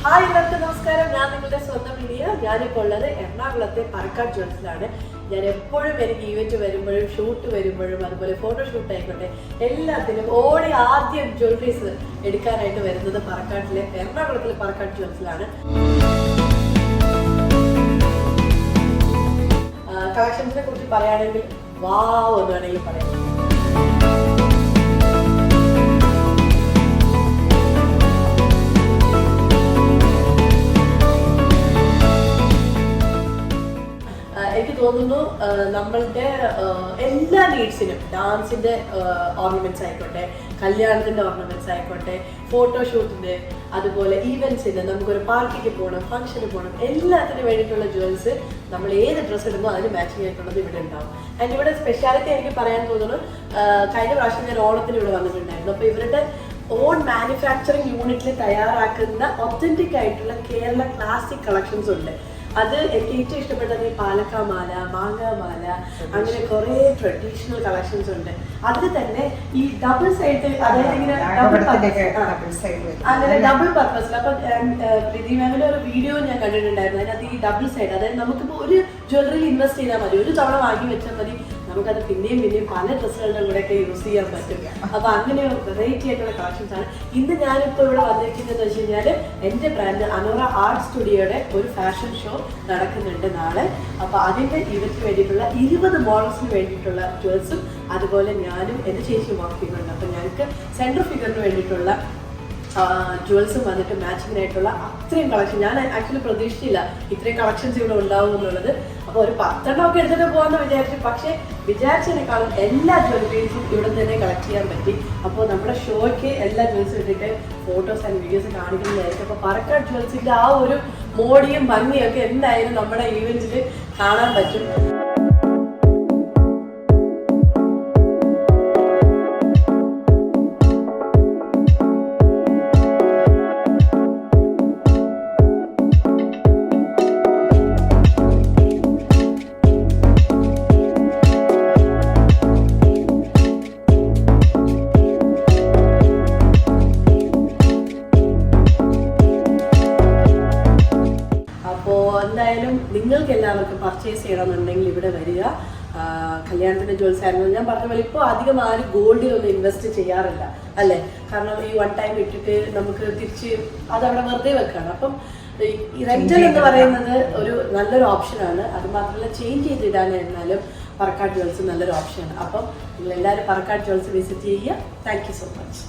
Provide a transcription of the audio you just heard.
Hi എല്ലാവർക്കും നമസ്കാരം. ഞാൻ നിങ്ങളുടെ സ്വന്തം മീഡിയ. ഞാനിപ്പോൾ ഉള്ളത് എറണാകുളത്തെ പറക്കാട് ജ്വൽസിലാണ്. ഞാൻ എപ്പോഴും എനിക്ക് ഈവെന്റ് വരുമ്പോഴും ഷൂട്ട് വരുമ്പോഴും അതുപോലെ ഫോട്ടോഷൂട്ട് ആയിക്കോട്ടെ എല്ലാത്തിനും ഓടി ആദ്യം ജ്വല്ലറീസ് എടുക്കാനായിട്ട് വരുന്നത് പറക്കാട്ടിലെ എറണാകുളത്തിലെ പറക്കാട് ജ്വൽസിലാണ്. കളക്ഷൻസിനെ കുറിച്ച് പറയുകയാണെങ്കിൽ വാവ് എന്ന് വേണമെങ്കിൽ പറയാം. എനിക്ക് തോന്നുന്നു നമ്മളുടെ എല്ലാ നീഡ്സിനും ഡാൻസിന്റെ ഓർണമെന്റ്സ് ആയിക്കോട്ടെ, കല്യാണത്തിന്റെ ഓർണമെന്റ്സ് ആയിക്കോട്ടെ, ഫോട്ടോഷൂട്ടിന്റെ, അതുപോലെ ഈവെന്റ്സിന്, നമുക്കൊരു പാർട്ടിക്ക് പോകണം, ഫംഗ്ഷന് പോകണം, എല്ലാത്തിനും വേണ്ടിയിട്ടുള്ള ജ്വൽസ് നമ്മൾ ഏത് ഡ്രസ്സ് ഇടുന്നോ അതിന് മാച്ചിങ് ആയിട്ടുള്ളത് ഇവിടെ ഉണ്ടാവും. ആൻഡ് ഇവിടെ സ്പെഷ്യാലിറ്റി എനിക്ക് പറയാൻ തോന്നുന്നു, കഴിഞ്ഞ പ്രാവശ്യം ഞാൻ ഓണത്തിന് ഇവിടെ വന്നിട്ടുണ്ടായിരുന്നു. അപ്പോൾ ഇവരുടെ ഓൺ മാനുഫാക്ചറിങ് യൂണിറ്റിൽ തയ്യാറാക്കുന്ന ഒത്തന്റിക് ആയിട്ടുള്ള കേരള ക്ലാസിക് കളക്ഷൻസ് ഉണ്ട്. അത് എനിക്ക് ഏറ്റവും ഇഷ്ടപ്പെട്ടത് ഈ പാലക്കാമാല, മാങ്ങാമാല, അങ്ങനെ കുറെ ട്രഡീഷണൽ കളക്ഷൻസ് ഉണ്ട്. അതിൽ തന്നെ ഈ ഡബിൾ സൈഡ്, അതായത് ഇങ്ങനെ അങ്ങനെ ഡബിൾ പർപ്പസിൽ. അപ്പൊ പ്രീതി മാമിന്റെ ഒരു വീഡിയോ ഞാൻ കണ്ടിട്ടുണ്ടായിരുന്നു. അതിനകത്ത് ഈ ഡബിൾ സൈഡ്, അതായത് നമുക്കിപ്പോ ഒരു ജ്വല്ലറിയിൽ ഇൻവെസ്റ്റ് ചെയ്താൽ മതി, ഒരു തവണ വാങ്ങി വെച്ചാൽ മതി, നമുക്കത് പിന്നെയും പല ഡ്രസ്സുകളുടെ കൂടെയൊക്കെ യൂസ് ചെയ്യാൻ പറ്റും. അപ്പൊ അങ്ങനെ വെറൈറ്റി ആയിട്ടുള്ള കളക്ഷൻസ് ആണ്. ഇന്ന് ഞാനിപ്പോൾ ഇവിടെ വന്നിരിക്കുന്നത് വെച്ച് കഴിഞ്ഞാല് എന്റെ ബ്രാൻഡ് അനോറ ആർട്ട് സ്റ്റുഡിയോയുടെ ഒരു ഫാഷൻ ഷോ നടക്കുന്നുണ്ട് നാളെ. അപ്പൊ അതിന്റെ ഇവർക്ക് വേണ്ടിയിട്ടുള്ള 20 മോഡൽസിന് വേണ്ടിയിട്ടുള്ള ജ്വൽസും അതുപോലെ ഞാനും എന്റെ ചേച്ചിയും വർക്ക് ചെയ്യുന്നുണ്ട്. അപ്പൊ ഞങ്ങൾക്ക് സെൻട്രൽ ഫിഗറിന് വേണ്ടിയിട്ടുള്ള ജ്വൽസും വന്നിട്ട് മാച്ചിങ്ങിനായിട്ടുള്ള അത്രയും കളക്ഷൻ ഞാൻ ആക്ച്വലി പ്രതീക്ഷിച്ചില്ല ഇത്രയും കളക്ഷൻസ് ഇവിടെ ഉണ്ടാവും എന്നുള്ളത്. അപ്പോൾ ഒരു 10 ഒക്കെ എടുത്തിട്ട് പോകാമെന്ന് വിചാരിച്ചു. പക്ഷേ വിചാരിച്ചതിനേക്കാളും എല്ലാ ജ്വല്ലറീസും ഇവിടെ തന്നെ കളക്ട് ചെയ്യാൻ പറ്റി. അപ്പോൾ നമ്മുടെ ഷോയ്ക്ക് എല്ലാ ജ്വൽസും ഇട്ടിട്ട് ഫോട്ടോസ് ആൻഡ് വീഡിയോസ് കാണിക്കുന്നതായിരിക്കും. അപ്പോൾ പറക്കാട് ജ്വൽസിന്റെ ആ ഒരു മോടിയും ഭംഗിയും ഒക്കെ എന്തായാലും നമ്മുടെ ഈവെന്റിൽ കാണാൻ പറ്റും. എന്തായാലും നിങ്ങൾക്ക് എല്ലാവർക്കും പർച്ചേസ് ചെയ്യണമെന്നുണ്ടെങ്കിൽ ഇവിടെ വരിക. കല്യാണത്തിന്റെ ജ്വൽസ് ആയിരുന്നു ഞാൻ പറഞ്ഞ പോലെ. ഇപ്പോൾ അധികം ആരും ഗോൾഡിലൊന്നും ഇൻവെസ്റ്റ് ചെയ്യാറില്ല അല്ലേ? കാരണം ഈ വൺ ടൈം ഇട്ടിട്ട് നമുക്ക് തിരിച്ച് അതവിടെ വെറുതെ വെക്കാണ്. അപ്പം ഈ റെന്റൽ എന്ന് പറയുന്നത് ഒരു നല്ലൊരു ഓപ്ഷനാണ്. അത് മാത്രമല്ല ചേഞ്ച് ചെയ്തിടാനായിരുന്നാലും പറക്കാട് ജ്വൽസ് നല്ലൊരു ഓപ്ഷനാണ്. അപ്പം നിങ്ങൾ എല്ലാവരും പറക്കാട് ജ്വൽസ് വിസിറ്റ് ചെയ്യുക. Thank you so much.